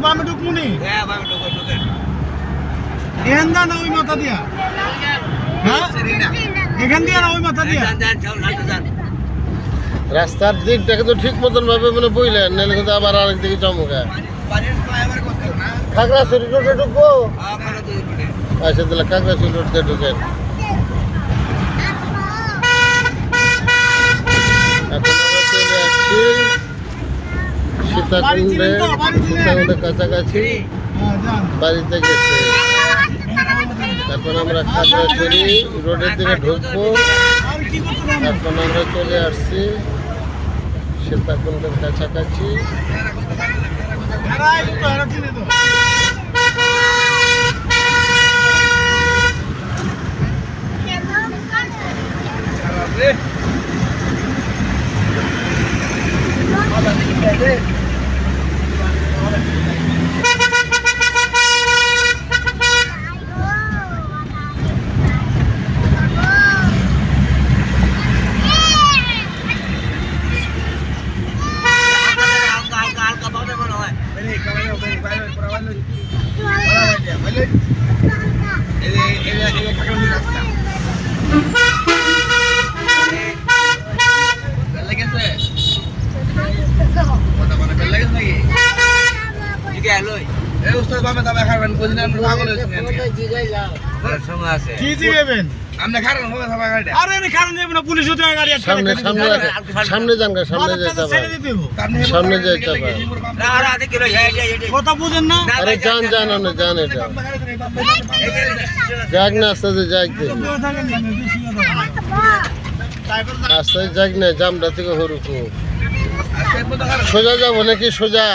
বামে ঢুকমুনি এখান দা না ওই মাথা দিয়া হ্যাঁ এখান দিয়া না ওই মাথা দিয়া রাস্তার দিকটাকে তো ঠিক মতন ভাবে মানে বইলেন নাহলে কিন্তু আবার আরেক দিকে চমকা খাগড়াছড়ি রোডে ঢুকবো আচ্ছা তাহলে খাগড়াছড়ি রোড দিয়ে ঢুকেন এখন আমরা চলে আসছি সীতাকুণ্ডের কাছাকাছি বাড়িতে গেছে এখন আমরা খাগড়াছড়ি রোডের দিকে ঢুকবো এখন আমরা চলে আসছি সীতাকুণ্ডের কাছাকাছি সামনে যান সামনে কথা বুঝেন না আরে যান যান এটা যাক না আস্তে আস্তে যাক আস্তে যাক না জামটা থেকে হরুকু সোজা যাবো নাকি সোজা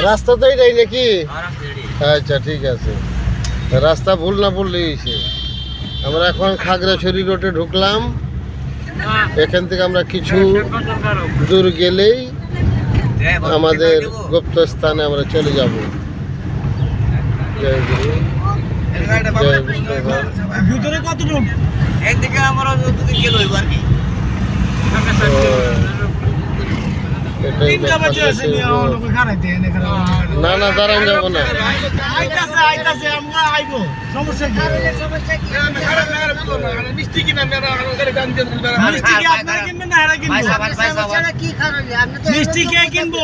রাস্তা তো এটাই নাকি আচ্ছা ঠিক আছে রাস্তা ভুল না বললেই আমরা এখন খাগড়াছড়ি রোডে ঢুকলাম এখান থেকে আমরা কিছু দূর গেলেই আমাদের গুপ্ত স্থানে আমরা চলে যাব জয় গুরু জয় বিষ্ণু ভিতরে কতটুকু একদিকে আমরা দুদিকে গেল এবার কি না না দাঁড়ান যাবো না মিষ্টি কে কিনবো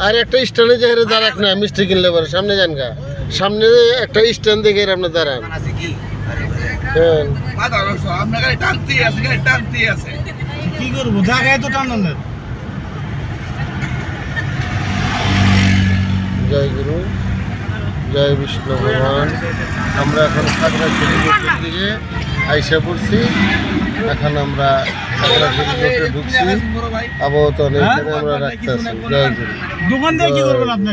আর একটা স্ট্যান্ডে যে দাঁড়াক না মিষ্টি কিনলে পরে সামনে যান গা সামনে একটা স্ট্যান্ড দেখে আপনার দাঁড়ান কি করবো জায়গায় তো টান জয় গুরু জয় বিষ্ণু ভগবান আমরা এখন খাগড়াছড়ি রোডের দিকে আইসা পড়ছি এখন আমরা খাগড়াছড়ি রোডে ঢুকছি আবহাওয়া আমরা রাখতেছি জয় গুরু দোকান দিয়ে কি করবেন আপনি